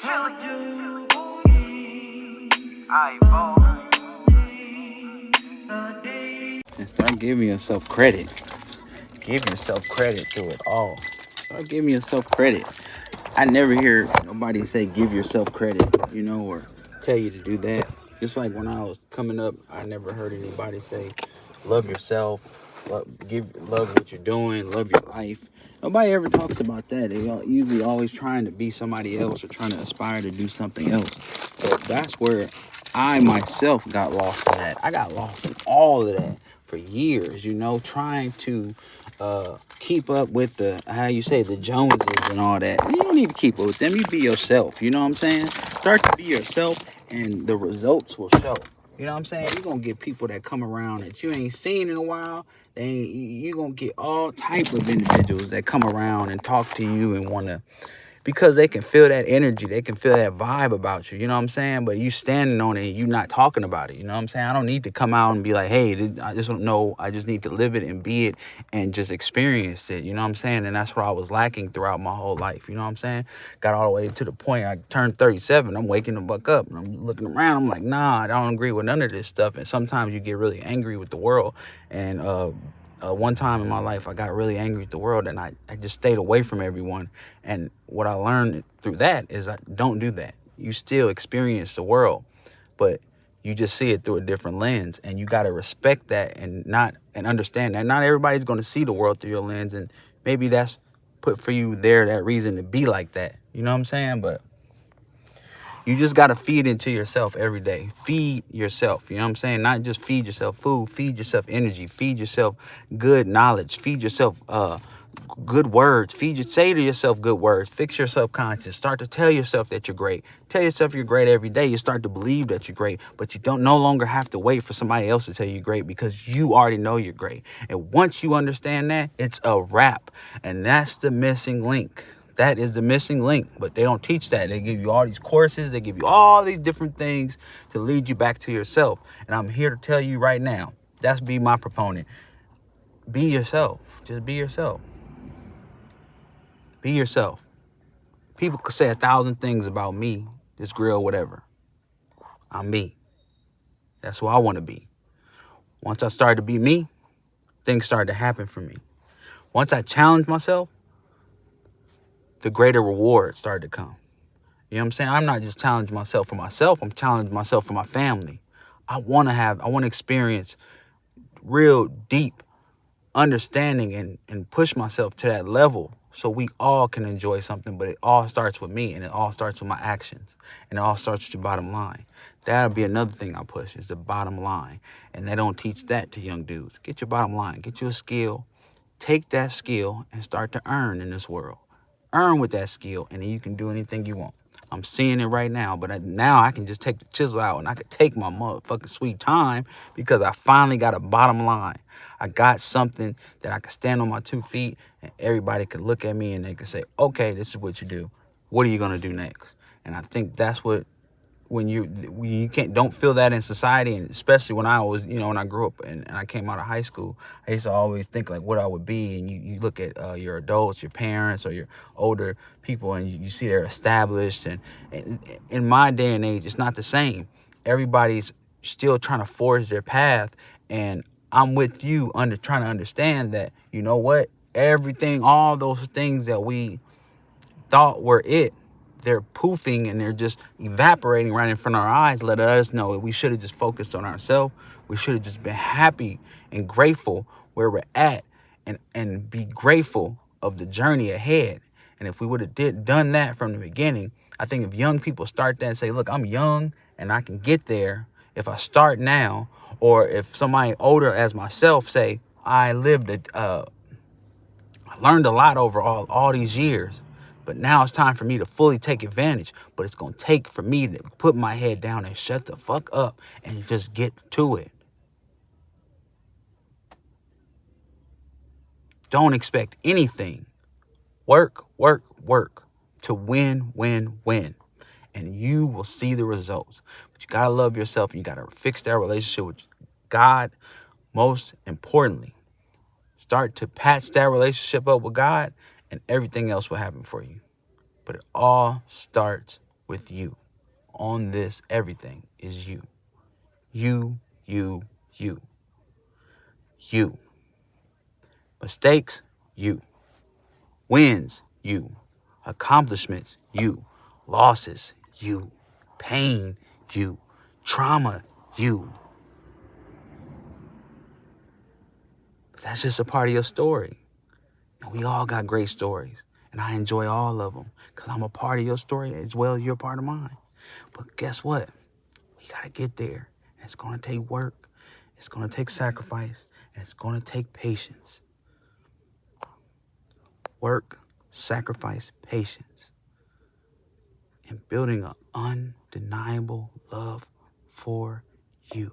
And start giving yourself credit. Give yourself credit through it all. Start giving yourself credit. I never hear nobody say give yourself credit, or tell you to do that. Just like when I was coming up, I never heard anybody say love yourself, love what you're doing, love your life. Nobody ever talks about that. They are usually always trying to be somebody else or trying to aspire to do something else. But that's where I myself got lost in that. I got lost in all of that for years, trying to keep up with the Joneses and all that. You don't need to keep up with them. You be yourself. You know what I'm saying? Start to be yourself and the results will show. You know what I'm saying? You're going to get people that come around that you ain't seen in a while. You're going to get all type of individuals that come around and talk to you and want to, because they can feel that energy. They can feel that vibe about you. You know what I'm saying? But you standing on it and you not talking about it. You know what I'm saying? I don't need to come out and be like, hey, I just don't know. I just need to live it and be it and just experience it. You know what I'm saying? And that's what I was lacking throughout my whole life. You know what I'm saying? Got all the way to the point I turned 37. I'm waking the fuck up and I'm looking around. I'm like, nah, I don't agree with none of this stuff. And sometimes you get really angry with the world. And one time in my life, I got really angry at the world and I just stayed away from everyone. And what I learned through that is I don't do that. You still experience the world, but you just see it through a different lens, and you got to respect that and understand that not everybody's going to see the world through your lens. And maybe that's put for you there, that reason to be like that. You know what I'm saying? But you just got to feed into yourself every day. Feed yourself. You know what I'm saying? Not just feed yourself food, feed yourself energy, feed yourself good knowledge, feed yourself good words. Say to yourself good words. Fix your subconscious. Start to tell yourself that you're great. Tell yourself you're great every day. You start to believe that you're great, but you don't no longer have to wait for somebody else to tell you you're great, because you already know you're great. And once you understand that, it's a wrap. And that's the missing link. That is the missing link, but they don't teach that. They give you all these courses. They give you all these different things to lead you back to yourself. And I'm here to tell you right now, that's be my proponent. Be yourself. Just be yourself. Be yourself. People could say 1,000 things about me, this grill, whatever. I'm me. That's who I want to be. Once I started to be me, things started to happen for me. Once I challenged myself, the greater reward started to come. You know what I'm saying? I'm not just challenging myself for myself. I'm challenging myself for my family. I want to experience real deep understanding and push myself to that level so we all can enjoy something. But it all starts with me, and it all starts with my actions, and it all starts with your bottom line. That'll be another thing I push, is the bottom line. And they don't teach that to young dudes. Get your bottom line. Get you a skill. Take that skill and start to earn in this world. Earn with that skill, and then you can do anything you want. I'm seeing it right now, but now I can just take the chisel out and I can take my motherfucking sweet time, because I finally got a bottom line. I got something that I can stand on my 2 feet and everybody can look at me and they can say, okay, this is what you do. What are you going to do next? And I think that's what, when you don't feel that in society, and especially when I was, when I grew up and I came out of high school, I used to always think like what I would be. And you look at your adults, your parents, or your older people, and you see they're established. And in my day and age, it's not the same. Everybody's still trying to forge their path. And I'm with you trying to understand that, you know what, everything, all those things that we thought were it, they're poofing and they're just evaporating right in front of our eyes, letting us know that we should have just focused on ourselves. We should have just been happy and grateful where we're at, and be grateful of the journey ahead. And if we would have done that from the beginning, I think if young people start that and say, look, I'm young and I can get there if I start now, or if somebody older as myself say, I learned a lot over all these years, but now it's time for me to fully take advantage. But it's going to take for me to put my head down and shut the fuck up and just get to it. Don't expect anything. Work, work, work to win, win, win. And you will see the results. But you got to love yourself, and you got to fix that relationship with God. Most importantly, start to patch that relationship up with God, and everything else will happen for you. But it all starts with you. On this, everything is you. You, you, you. You. Mistakes, you. Wins, you. Accomplishments, you. Losses, you. Pain, you. Trauma, you. But that's just a part of your story. And we all got great stories. And I enjoy all of them because I'm a part of your story as well as you're a part of mine. But guess what? We got to get there. And it's going to take work. It's going to take sacrifice. And it's going to take patience. Work, sacrifice, patience. And building an undeniable love for you.